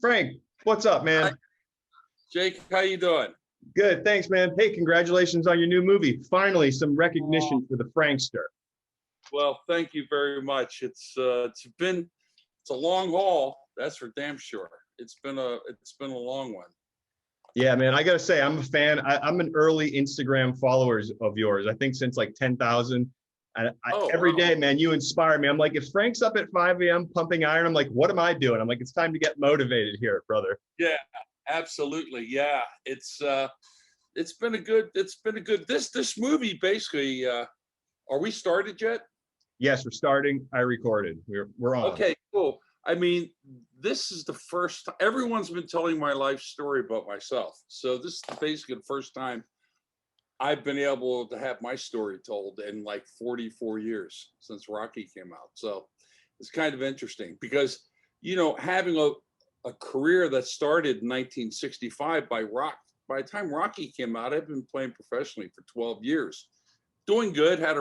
Frank, what's up, Hi, man? Jake. How you doing? Good, thanks, man. Hey, congratulations on your new movie. Finally, some Oh, recognition for the Frankster. well, thank you very much. It's a long haul. That's for damn sure. It's been a long one. Yeah, man, I gotta say, I'm a fan. I'm an early Instagram followers of yours. I think since like 10,000. Oh Every wow. day, man, you inspire me. I'm like, if Frank's up at 5 a.m. pumping iron, I'm like, what am I doing? I'm like, it's time to get motivated here, brother. Yeah, absolutely. Yeah, it's been a good this movie basically. Are we started yet? Yes, we're starting. I recorded. We're on. Okay, cool. I mean, this is the first. Everyone's been telling my life story about myself, so this is basically the first time I've been able to have my story told in like 44 years since Rocky came out. So it's kind of interesting because, having a career that started in 1965 by the time Rocky came out, I've been playing professionally for 12 years, doing good, had a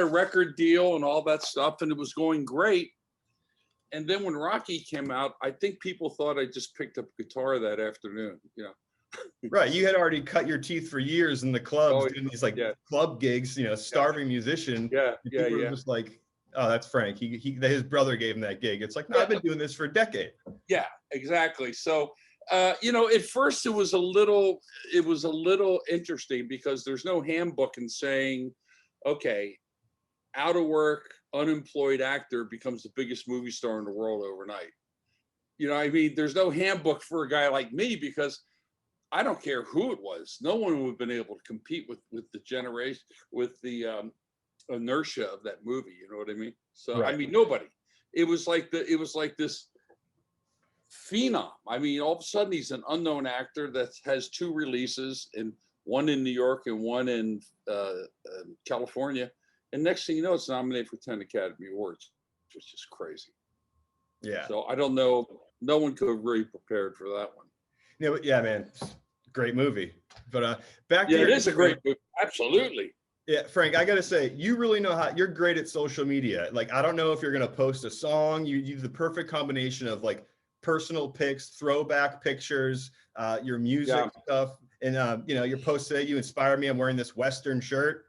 record deal and all that stuff, and it was going great. And then when Rocky came out, I think people thought I just picked up a guitar that afternoon. Right. You had already cut your teeth for years in the clubs Oh, doing these like yeah, club gigs, yeah, starving musician. yeah, And yeah, people are yeah. just like, oh, that's Frank. His brother gave him that gig. It's like, no, I've Yeah, been doing this for a decade. yeah, exactly. So, at first it was a little interesting because there's no handbook in saying, okay, out of work, unemployed actor becomes the biggest movie star in the world overnight. I mean, there's no handbook for a guy like me because I don't care who it was. No one would have been able to compete with the generation, with the inertia of that movie. You know what I mean? So, I Right. mean, nobody. It was like this phenom. I mean, all of a sudden he's an unknown actor that has two releases, and one in New York and one in California. And next thing you know, it's nominated for 10 Academy Awards, which is just crazy. Yeah. So I don't know. No one could have really prepared for that one. Yeah, but yeah, man. Great movie. But back to Yeah, it your is a Frank. great movie. Absolutely. Yeah, Frank, I gotta say, you really know how you're great at social media. Like, I don't know if you're gonna post a song. You have the perfect combination of like personal pics, throwback pictures, your music Yeah. stuff, and your post today. You inspire me. I'm wearing this Western shirt.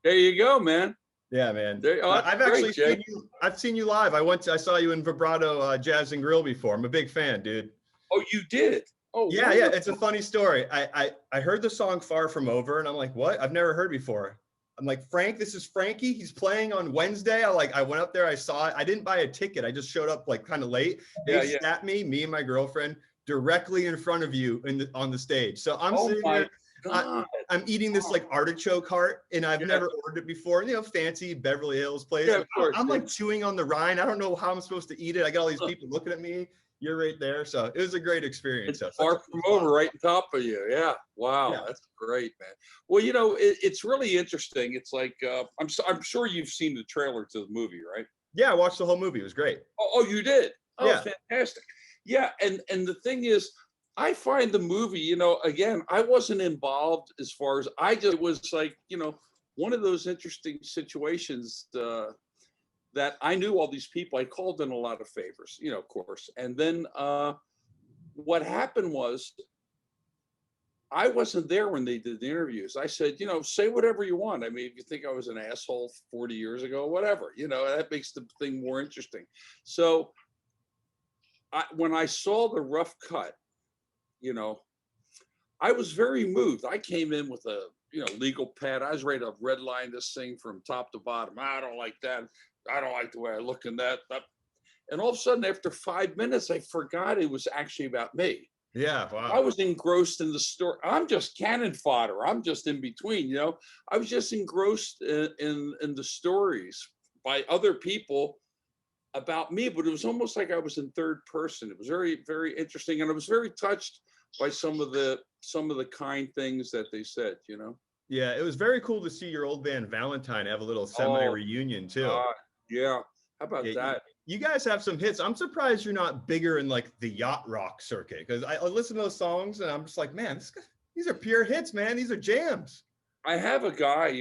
There you go, man. Yeah, man. Oh, that's I've great, actually Jake. seen you. I've seen you live. I saw you in Vibrato Jazz and Grill before. I'm a big fan, dude. Oh, you did. Oh, Yeah, yeah. It's a wonderful. funny story. I heard the song "Far From Over" and I'm like, what? I've never heard before. I'm like, Frank, this is Frankie. He's playing on Wednesday. I went up there. I saw it. I didn't buy a ticket. I just showed up like kind of late. They Yeah, yeah. sat me and my girlfriend directly in front of you on the stage. So I'm Oh sitting my there. I, God. I'm eating this Wow. like artichoke heart, and I've Yeah, never ordered it before. Fancy Beverly Hills place. yeah, And of course. I'm Yeah. like chewing on the rind. I don't know how I'm supposed to eat it. I got all these people looking at me. You're right there, so it was a great experience. It's So such a far cool from spot. over, right on top of you. Yeah. Wow, Yeah, that's great, man. Well, it's really interesting. It's like I'm sure you've seen the trailer to the movie, right? yeah. I watched the whole movie. It was great. Oh, you did. Oh, Yeah, fantastic. Yeah, and the thing is, I find the movie, again, I wasn't involved as far as I just it was like, one of those interesting situations that I knew all these people. I called in a lot of favors, of course. And then what happened was I wasn't there when they did the interviews. I said, say whatever you want. I mean, if you think I was an asshole 40 years ago, whatever, that makes the thing more interesting. So when I saw the rough cut, you know, I was very moved. I came in with a legal pad. I was ready to redline this thing from top to bottom. I don't like that. I don't like the way I look in that. And all of a sudden, after 5 minutes, I forgot it was actually about me. yeah. I Wow. was engrossed in the story. I'm just cannon fodder. I'm just in between. I was just engrossed in the stories by other people about me, but it was almost like I was in third person. It was very, very interesting, and I was very touched by some of the kind things that they said. Yeah, it was very cool to see your old band Valentine have a little semi Oh reunion too. God, yeah. How Yeah, about that? you guys have some hits. I'm surprised you're not bigger in like the yacht rock circuit because I listen to those songs and I'm just like, man, these are pure hits, man. These are jams. I have a guy.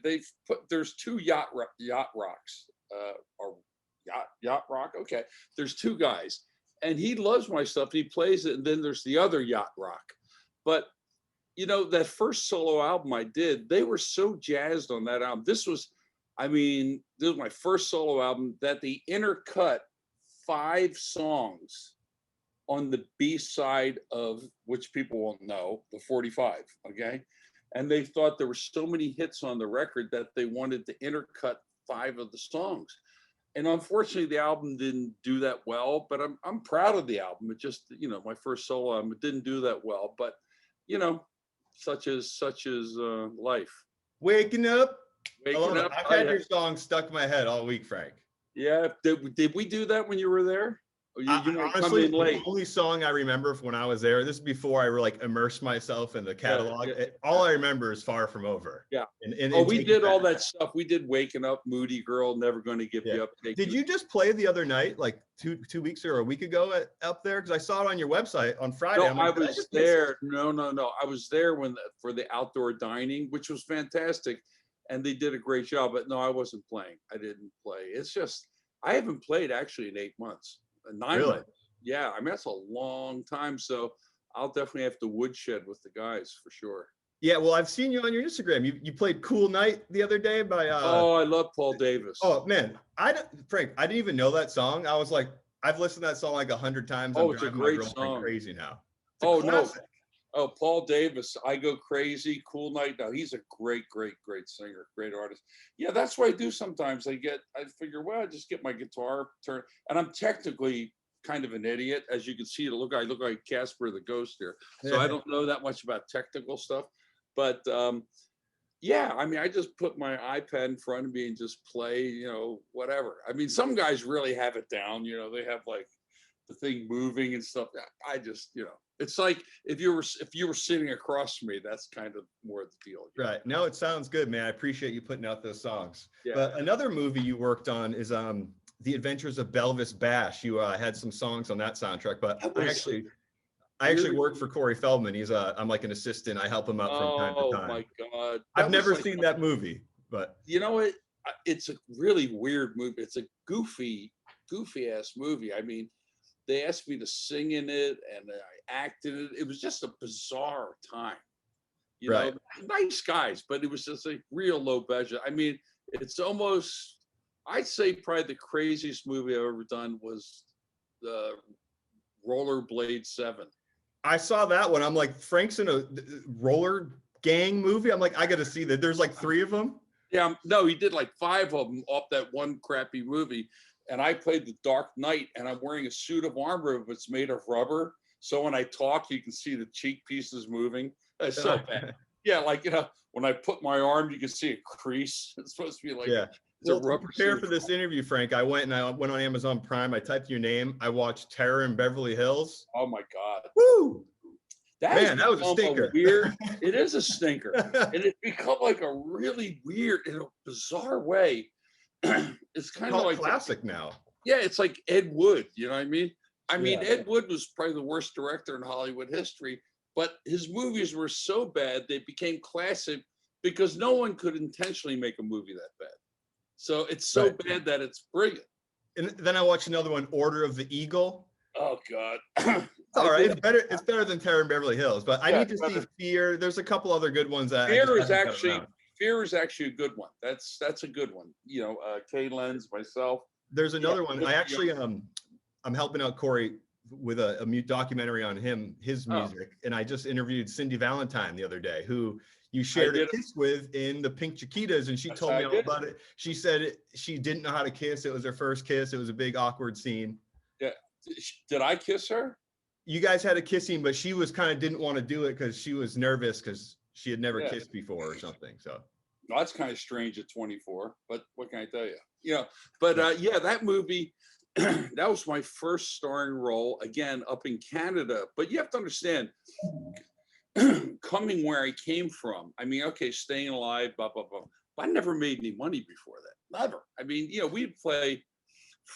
They've put there's two yacht rocks, or Yacht Rock. Okay, there's two guys, and he loves my stuff. He plays it, and then there's the other Yacht Rock. But that first solo album I did, they were so jazzed on that album. This was my first solo album that they intercut 5 songs on the B side of, which people won't know, the 45. Okay. And they thought there were so many hits on the record that they wanted to intercut 5 of the songs. And unfortunately, the album didn't do that well, but I'm proud of the album. It just, my first solo album, it didn't do that well, but such is life. Waking up. Waking up. I've had your song stuck in my head all week, Frank. Yeah. Did we do that when you were there? Honestly, the only song I remember from when I was there, this is before I like immersed myself in the catalog. Yeah. All I remember is Far From Over. Yeah. And we did all that stuff. We did Waking Up, Moody Girl, Never Gonna Give You Up. Did you just play the other night, like two weeks or a week ago up there? Because I saw it on your website on Friday. No, I was there. No. I was there for the outdoor dining, which was fantastic. And they did a great job. But no, I wasn't playing. I didn't play. It's just, I haven't played actually in 8 months. 9 really? months. Yeah, that's a long time. So I'll definitely have to woodshed with the guys for sure. Yeah, well, I've seen you on your Instagram. You played "Cool Night" the other day by. I love Paul Davis. Oh man, Frank, I didn't even know that song. I was like, I've listened to that song like 100 times. It's a great song. Crazy now. No. Oh, Paul Davis, I Go Crazy, Cool Night. Now he's a great singer, great artist. Yeah, that's what I do sometimes. I figure, well, I just get my guitar turned, and I'm technically kind of an idiot. As you can see, I look like Casper the Ghost here. So I don't know that much about technical stuff. But I just put my iPad in front of me and just play, whatever. Some guys really have it down. They have like the thing moving and stuff. I just, it's like if you were sitting across from me, that's kind of more the deal. Right. No, it sounds good, man. I appreciate you putting out those songs. Yeah. But another movie you worked on is The Adventures of Belvis Bash. You had some songs on that soundtrack, but I actually work for Corey Feldman. I'm like an assistant. I help him out from time to time. Oh my God. I've never seen that movie, but you know what? It's a really weird movie. It's a goofy ass movie. They asked me to sing in it and I acted it. It was just a bizarre time. Nice guys, but it was just a real low budget. It's almost, I'd say probably the craziest movie I've ever done was the Rollerblade 7. I saw that one. I'm like, Frank's in a roller gang movie. I'm like, I got to see that. There's like 3 of them. Yeah, no, he did like 5 of them off that one crappy movie. And I played the Dark Knight, and I'm wearing a suit of armor, but it's made of rubber. So when I talk, you can see the cheek pieces moving. It's so bad. Yeah, like, when I put my arm, you can see a crease. It's supposed to be like, yeah. Well, to prepare for this interview, Frank, I went on Amazon Prime. I typed your name. I watched Terror in Beverly Hills. Oh my God. Woo! That was a stinker. It is a stinker. And it's become like a really weird, in a bizarre way. It's kind of like classic now. Yeah, it's like Ed Wood. You know what I mean? Ed Wood was probably the worst director in Hollywood history, but his movies were so bad they became classic because no one could intentionally make a movie that bad. So it's so bad that it's brilliant. And then I watched another one, Order of the Eagle. Oh God. It's all right. It's better than Terror in Beverly Hills, but I need to see Fear. There's a couple other good ones that Fear is actually a good one. That's a good one. Kay Lenz, myself. There's another one. I actually I'm helping out Corey with a documentary on his music, and I just interviewed Cindy Valentine the other day, who you shared a kiss with in the Pink Chiquitas, and she told me all about it. She said she didn't know how to kiss. It was her first kiss. It was a big awkward scene. Yeah. Did I kiss her? You guys had a kissing, but she was kind of didn't want to do it because she was nervous because she had never kissed before or something. So that's kind of strange at 24, but what can I tell you? That movie, that was my first starring role, again, up in Canada. But you have to understand, coming where I came from, staying alive, blah, blah, blah. But I never made any money before that. Never. We'd play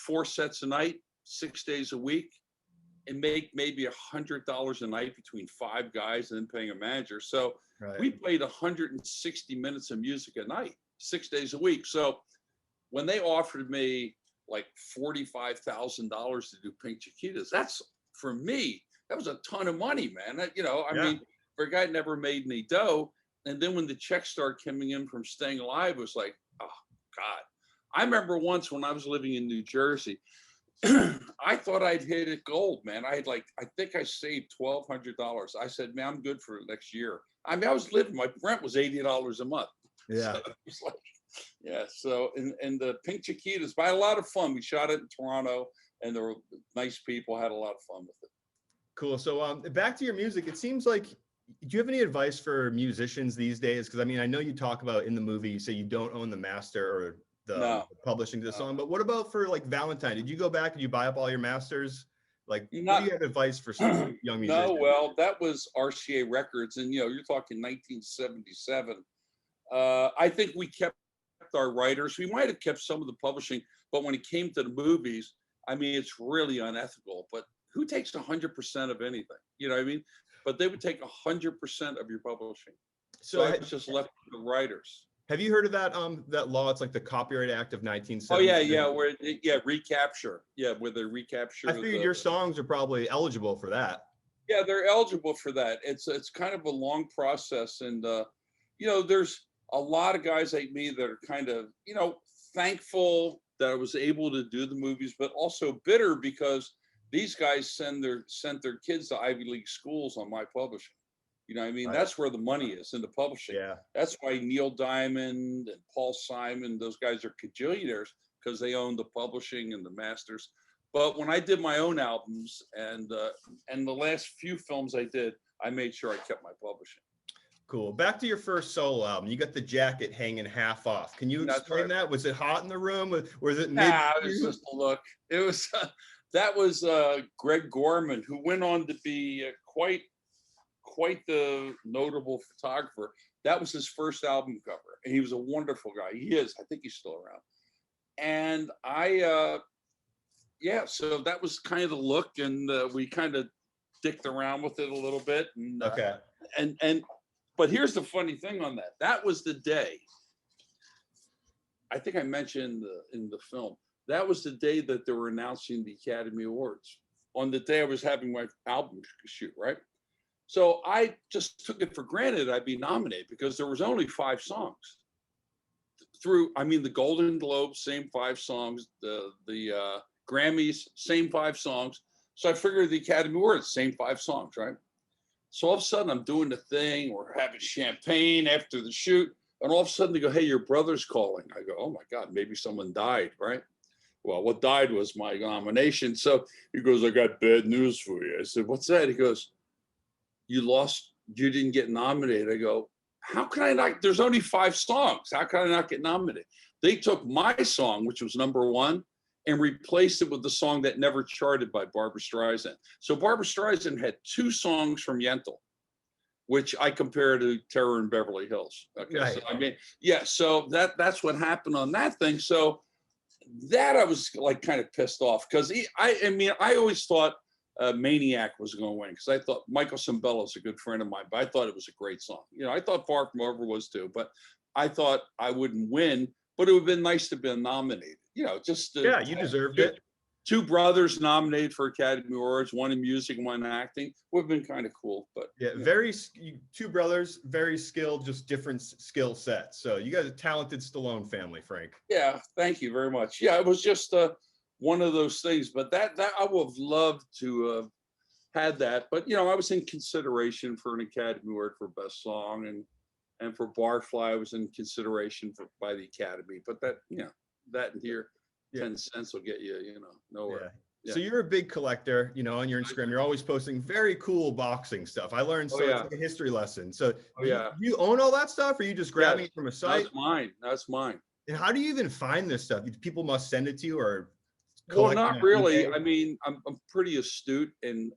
4 sets a night, 6 days a week, and make maybe $100 a night between 5 guys and then paying a manager. So we played 160 minutes of music a night, 6 days a week. So when they offered me like $45,000 to do Pink Chiquitas. That's, for me, that was a ton of money, man. I Yeah. mean, for a guy that never made any dough. And then when the checks started coming in from Staying Alive, it was like, oh God. I remember once when I was living in New Jersey, I thought I'd hit it gold, man. I think I saved $1,200. I said, man, I'm good for next year. I mean, I was living, my rent was $80 a month. Yeah. So it was like, yeah. So, and the Pink Chiquitas, by a lot of fun. We shot it in Toronto, and there were nice people, had a lot of fun with it. Cool. So back to your music. It seems like, do you have any advice for musicians these days? Because I mean, I know you talk about in the movie, you say you don't own the master or the publishing to the song, but what about for like Valentine? Did you go back and you buy up all your masters? Like, what do you have advice for some young musicians? No, well, that was RCA Records, and you're talking 1977. I think we kept our writers. We might have kept some of the publishing, but when it came to the movies, I mean, it's really unethical. But who takes 100% of anything? You know what I mean? But they would take 100% of your publishing. So I was just left with the writers. Have you heard of that law? It's like the Copyright Act of 1970. Oh yeah, recapture. Yeah, where they recapture. I figured your songs are probably eligible for that. Yeah, they're eligible for that. It's kind of a long process, and there's a lot of guys like me that are kind of thankful that I was able to do the movies, but also bitter because these guys sent their kids to Ivy League schools on my publishing. You know what I mean? Right. That's where the money is, in the publishing. Yeah. That's why Neil Diamond and Paul Simon, those guys are cajillionaires because they own the publishing and the masters. But when I did my own albums and the last few films I did, I made sure I kept my publishing. Cool. Back to your first solo album. You got the jacket hanging half off. Can you explain that? Was it hot in the room? Was it? Nah, it was just a look. It was. That was Greg Gorman, who went on to be quite the notable photographer. That was his first album cover, and he was a wonderful guy. He is. I think he's still around. And so that was kind of the look, and we kind of dicked around with it a little bit. And, okay. But here's the funny thing on that. That was the day. I think I mentioned in the film. That was the day that they were announcing the Academy Awards. On the day I was having my album shoot, right? So I just took it for granted I'd be nominated because there was only 5 songs. The Golden Globes, same 5 songs. The Grammys, same 5 songs. So I figured the Academy Awards, same 5 songs, right? So all of a sudden I'm doing the thing, we're having champagne after the shoot, and all of a sudden they go, hey, your brother's calling. I go, oh my God, maybe someone died, right? Well, what died was my nomination. So he goes, I got bad news for you. I said, what's that? He goes, you lost, you didn't get nominated. I go, how can I not? There's only 5 songs. How can I not get nominated? They took my song, which was #1, and replaced it with the song that never charted by Barbra Streisand. So Barbra Streisand had 2 songs from Yentl, which I compare to Terror in Beverly Hills. Okay, right. So I mean, yeah, so that's what happened on that thing. So that I was like kind of pissed off because I always thought Maniac was going to win because I thought Michael Cimbello is a good friend of mine, but I thought it was a great song. I thought Far From Over was too, but I thought I wouldn't win, but it would have been nice to be nominated. Just you deserved it. 2 brothers nominated for Academy Awards, one in music and one in acting, would have been kind of cool. But yeah, 2 brothers, very skilled, just different skill sets. So you guys are a talented Stallone family, Frank. Yeah, thank you very much. Yeah, it was just one of those things. But that I would have loved to have had that. But I was in consideration for an Academy Award for Best Song, and for Barfly I was in consideration by the Academy. But that that in here. 10 cents will get you, nowhere. Yeah. So you're a big collector, on your Instagram, you're always posting very cool boxing stuff. I learned it's like a history lesson. So you own all that stuff, or you just grabbing it from a site? That's mine. And how do you even find this stuff? People must send it to you, or? Well, not really. I mean, I'm pretty astute in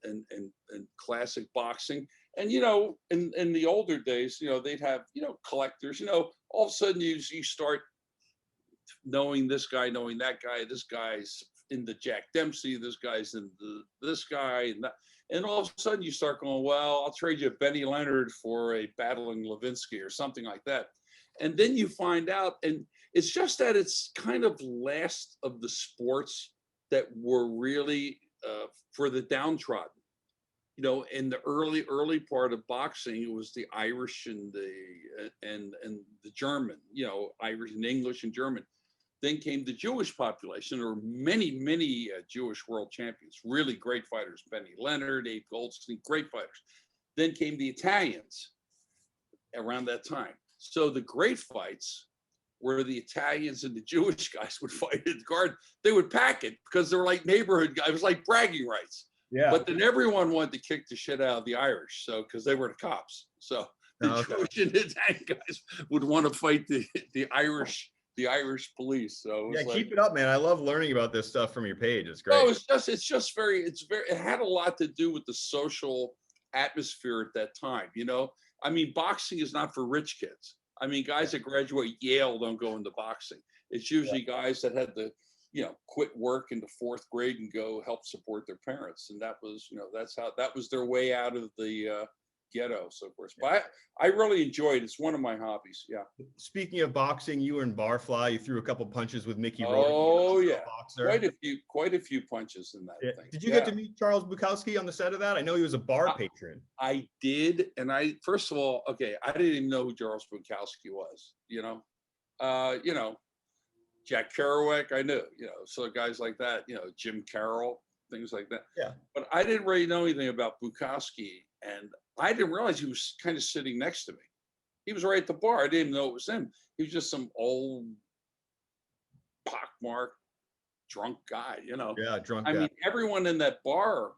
classic boxing. And, in the older days, they'd have, collectors, all of a sudden you start knowing this guy, knowing that guy, this guy's into Jack Dempsey, this guy's into this guy, and that, and all of a sudden you start going, well, I'll trade you Benny Leonard for a battling Levinsky or something like that. And then you find out, and It's just that it's kind of last of the sports that were really for the downtrodden. You know, in the early part of boxing, it was the Irish and the German. You know, Irish and English and German. Then came the Jewish population. There were many Jewish world champions, really great fighters. Benny Leonard, Abe Goldstein, great fighters. Then came the Italians around that time. So the great fights where the Italians and the Jewish guys would fight in the garden. They would pack it because they were like neighborhood guys. It was like bragging rights. Yeah. But then everyone wanted to kick the shit out of the Irish, so because they were the cops. So the Jewish and the Italian guys would want to fight the Irish police. So yeah, like, keep it up, man. I love learning about this stuff from your page. It's great. no, it had a lot to do with the social atmosphere at that time. You know, I mean, boxing is not for rich kids. I mean, guys that graduate Yale don't go into boxing. It's usually guys that had to, you know, quit work in the 4th grade and go help support their parents. And that was, you know, that was their way out of the ghetto, so forth. But I really enjoyed it. It's one of my hobbies. Yeah. Speaking of boxing, you were in Barfly. You threw a couple punches with Mickey Rourke. Oh yeah, quite a few punches in that thing. Did you get to meet Charles Bukowski on the set of that? I know he was a bar patron. I did, and first of all, okay, I didn't even know who Charles Bukowski was. You know, Jack Kerouac, I knew. You know, so guys like that. You know, Jim Carroll, things like that. Yeah. But I didn't really know anything about Bukowski, and I didn't realize he was kind of sitting next to me. He was right at the bar. I didn't even know it was him. He was just some old pockmarked drunk guy, you know. Yeah, drunk guy. I mean, everyone in that bar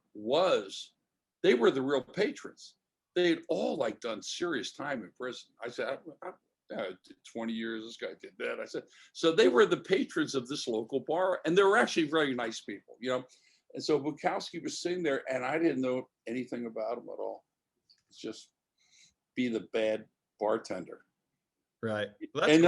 they were the real patrons. They had all like done serious time in prison. I said, I did 20 years, this guy did that. I said, so they were the patrons of this local bar, and they were actually very nice people, you know. And so Bukowski was sitting there, and I didn't know anything about him at all. It's just be the bad bartender. Right. Well, and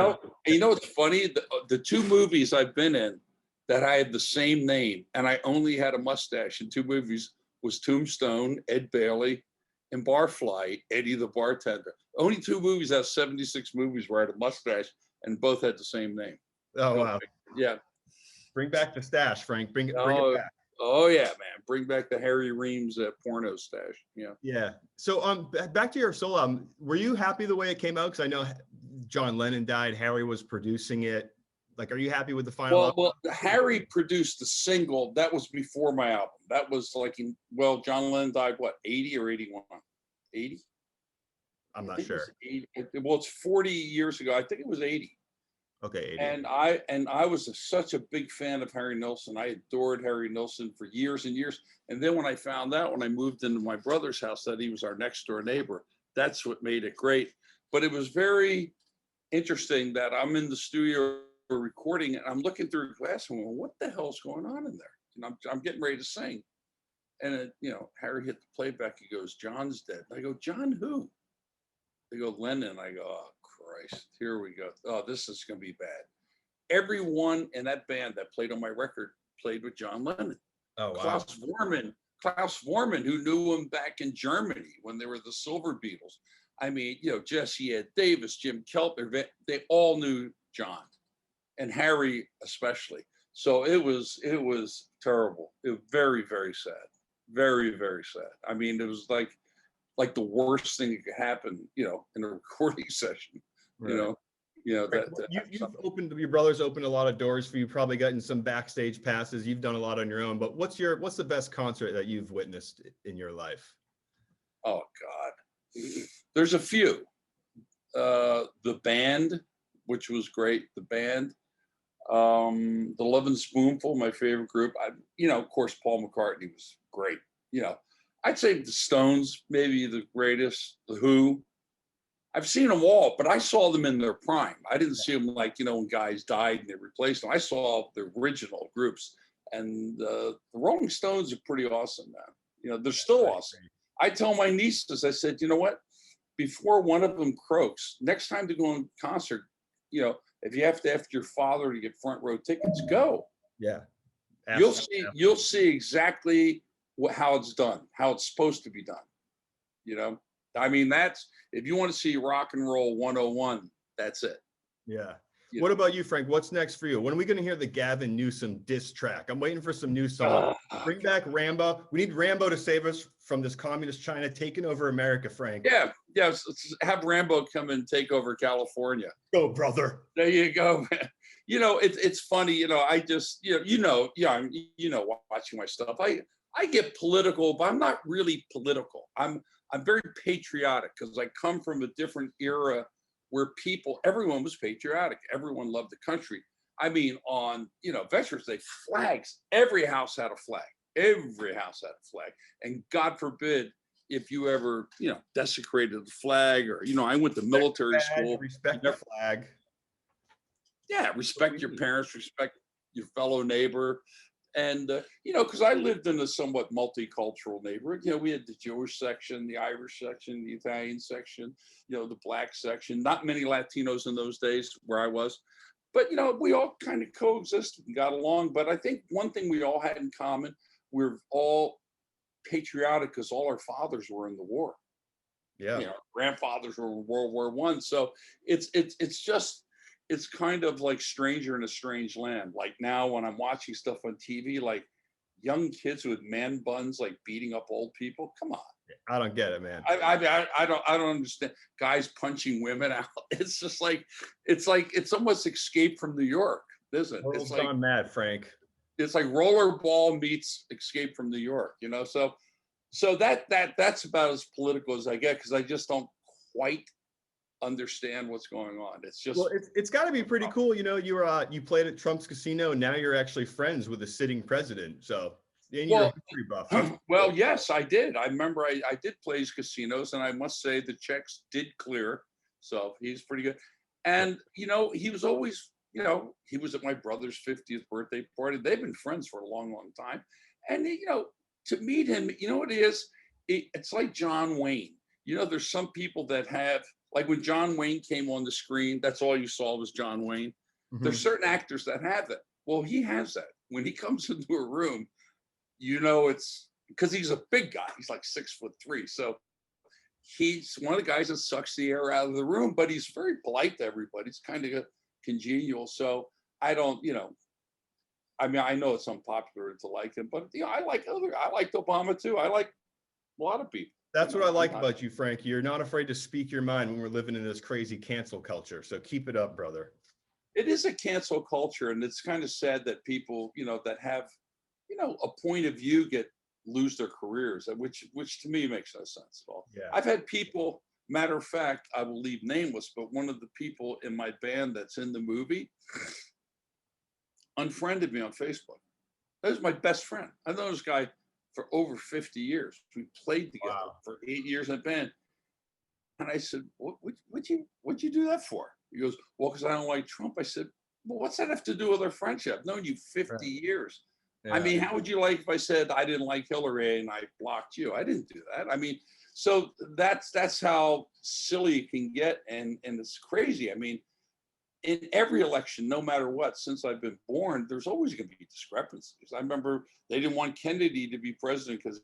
you know what's funny? The 2 movies I've been in that I had the same name, and I only had a mustache in 2 movies was Tombstone, Ed Bailey, and Barfly, Eddie the bartender. Only 2 movies out of 76 movies where I had a mustache, and both had the same name. Oh, wow. Yeah. Bring back the stash, Frank. Bring it back. Oh yeah, man! Bring back the Harry Reams porno stash. Yeah. Yeah. So back to your solo. Were you happy the way it came out? Because I know John Lennon died. Harry was producing it. Like, are you happy with the final album? Well, Harry produced the single. That was before my album. That was like John Lennon died, what, 80 or 81? 80? I'm not sure. Well, it's 40 years ago. I think it was 80. Okay, 80. And I was such a big fan of Harry Nilsson. I adored Harry Nilsson for years and years. And then when I found out, when I moved into my brother's house, that he was our next door neighbor, that's what made it great. But it was very interesting that I'm in the studio recording, and I'm looking through a glass and going, what the hell's going on in there? And I'm getting ready to sing. And, you know, Harry hit the playback. He goes, John's dead. I go, John who? They go, Lennon. I go, oh, Christ, here we go. Oh, this is going to be bad. Everyone in that band that played on my record played with John Lennon. Oh, wow. Klaus Vormann, who knew him back in Germany when they were the Silver Beatles. I mean, you know, Jesse Ed Davis, Jim Keltner, they all knew John, and Harry especially. So it was terrible. It was very, very sad. Very, very sad. I mean, it was like the worst thing that could happen, you know, in a recording session. Right. You know that your brother's opened a lot of doors for you. Probably gotten some backstage passes. You've done a lot on your own. But what's the best concert that you've witnessed in your life? Oh God, there's a few. The band, which was great. The band, the Lovin' Spoonful, my favorite group. Of course, Paul McCartney was great. You know, I'd say the Stones, maybe the greatest. The Who. I've seen them all, but I saw them in their prime. I didn't see them like, when guys died and they replaced them. I saw the original groups, and the Rolling Stones are pretty awesome, man. They're still awesome. I tell my nieces, I said, you know what? Before one of them croaks, next time to go on concert, if you have to ask your father to get front row tickets, go. Yeah. You'll see exactly how it's done, how it's supposed to be done. I mean, that's, if you want to see rock and roll 101, that's it. Yeah. What about you, Frank? What's next for you? When are we going to hear the Gavin Newsom diss track? I'm waiting for some new songs. Bring back Rambo. We need Rambo to save us from this communist China taking over America, Frank. Yeah, let's have Rambo come and take over California. Go, brother. There you go, man. It's funny. I just watching my stuff. I get political, but I'm not really political. I'm very patriotic because I come from a different era where everyone was patriotic. Everyone loved the country. I mean, on Veterans Day, flags. Every house had a flag. Every house had a flag. And God forbid if you ever desecrated the flag, or I went to military school. Respect the flag. Yeah, respect your parents, respect your fellow neighbor. And, because I lived in a somewhat multicultural neighborhood. We had the Jewish section, the Irish section, the Italian section, the Black section. Not many Latinos in those days where I was. But, we all kind of coexisted and got along. But I think one thing we all had in common, we're all patriotic because all our fathers were in the war. Yeah. Grandfathers were in World War I. So it's kind of like stranger in a strange land. Like now when I'm watching stuff on TV, like young kids with man buns, like beating up old people. Come on. I don't get it, man. I don't understand. Guys punching women out. It's just it's almost Escape from New York, isn't it? World's gone mad, Frank. It's like Rollerball meets Escape from New York, So that's about as political as I get, because I just don't quite understand what's going on. It's just it's got to be pretty cool. You played at Trump's casino, and now you're actually friends with the sitting president. So you're a history buff. Well, yes, I did. I remember I did play his casinos, and I must say the checks did clear. So he's pretty good. And he was always, he was at my brother's 50th birthday party. They've been friends for a long, long time. And to meet him, what it is, it's like John Wayne. There's some people that have, like when John Wayne came on the screen, that's all you saw was John Wayne. Mm-hmm. There's certain actors that have that. Well, he has that. When he comes into a room, it's because he's a big guy. He's like 6'3". So he's one of the guys that sucks the air out of the room, but he's very polite to everybody. He's kind of congenial. So I don't, I know it's unpopular to like him, but I liked Obama too. I like a lot of people. That's what I like about you, Frank. You're not afraid to speak your mind when we're living in this crazy cancel culture. So keep it up, brother. It is a cancel culture, and it's kind of sad that people, that have, a point of view lose their careers, which to me makes no sense at all. Yeah. I've had people, matter of fact, I will leave nameless, but one of the people in my band that's in the movie unfriended me on Facebook. That was my best friend. I've known this guy for over 50 years. We played together for 8 years in a band. And I said, what'd you do that for? He goes, well, because I don't like Trump. I said, well, what's that have to do with our friendship? I've known you 50 years. Yeah. How would you like if I said I didn't like Hillary and I blocked you? I didn't do that. So that's how silly it can get. And it's crazy. In every election, no matter what, since I've been born, there's always going to be discrepancies. I remember they didn't want Kennedy to be president because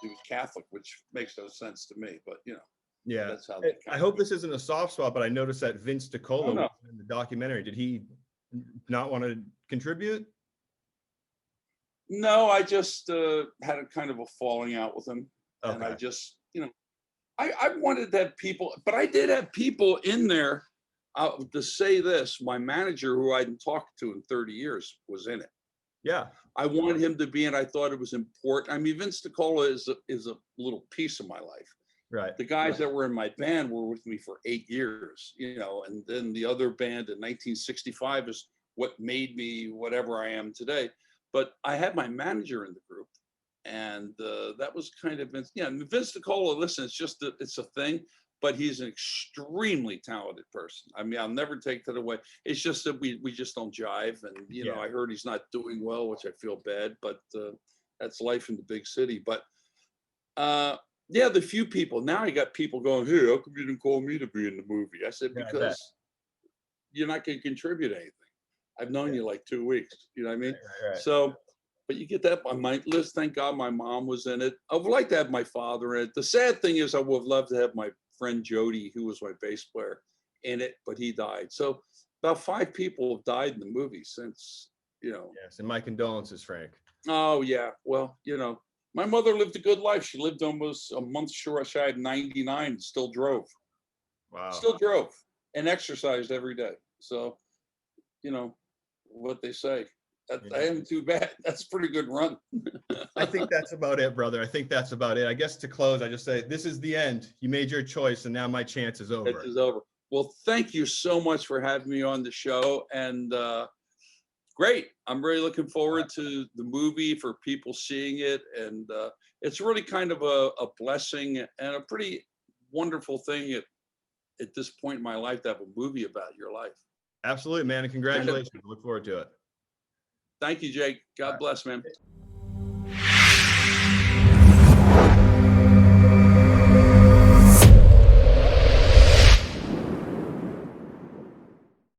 he was Catholic, which makes no sense to me. But yeah, that's how. I hope this isn't a soft spot, but I noticed that Vince Dicola was in the documentary. Did he not want to contribute? No, I just had a kind of a falling out with him, and I just, I wanted to have people, but I did have people in there. To say this, my manager, who I hadn't talked to in 30 years, was in it. Yeah. I wanted him to be in. I thought it was important. Vince Dicola is a little piece of my life. Right. The guys that were in my band were with me for 8 years, and then the other band in 1965 is what made me whatever I am today. But I had my manager in the group, and that was kind of Vince. Yeah, Vince Dicola, listen, it's a thing. But he's an extremely talented person. I'll never take that away. It's just that we just don't jive. And, I heard he's not doing well, which I feel bad, but that's life in the big city. But the few people, now I got people going, hey, how come you didn't call me to be in the movie? I said, because you're not going to contribute anything. I've known you like 2 weeks, you know what I mean? Right. So, but you get that on my list. Thank God my mom was in it. I would like to have my father in it. The sad thing is I would have loved to have my friend Jody, who was my bass player, in it, but he died. So, about 5 people have died in the movie since, you know. Yes, and my condolences, Frank. Oh yeah, well, you know, my mother lived a good life. She lived almost a month short. She had 99 and still drove. Wow. Still drove and exercised every day. So, you know, what they say. That Yeah. I am too bad. That's a pretty good run. I think that's about it, brother. I think that's about it. I guess to close, I just say, this is the end. You made your choice, and now my chance is over. It is over. Well, thank you so much for having me on the show. And great. I'm really looking forward to the movie, for people seeing it. And it's really kind of a blessing and a pretty wonderful thing at this point in my life to have a movie about your life. Absolutely, man. And congratulations. I look forward to it. Thank you, Jake. God bless, man.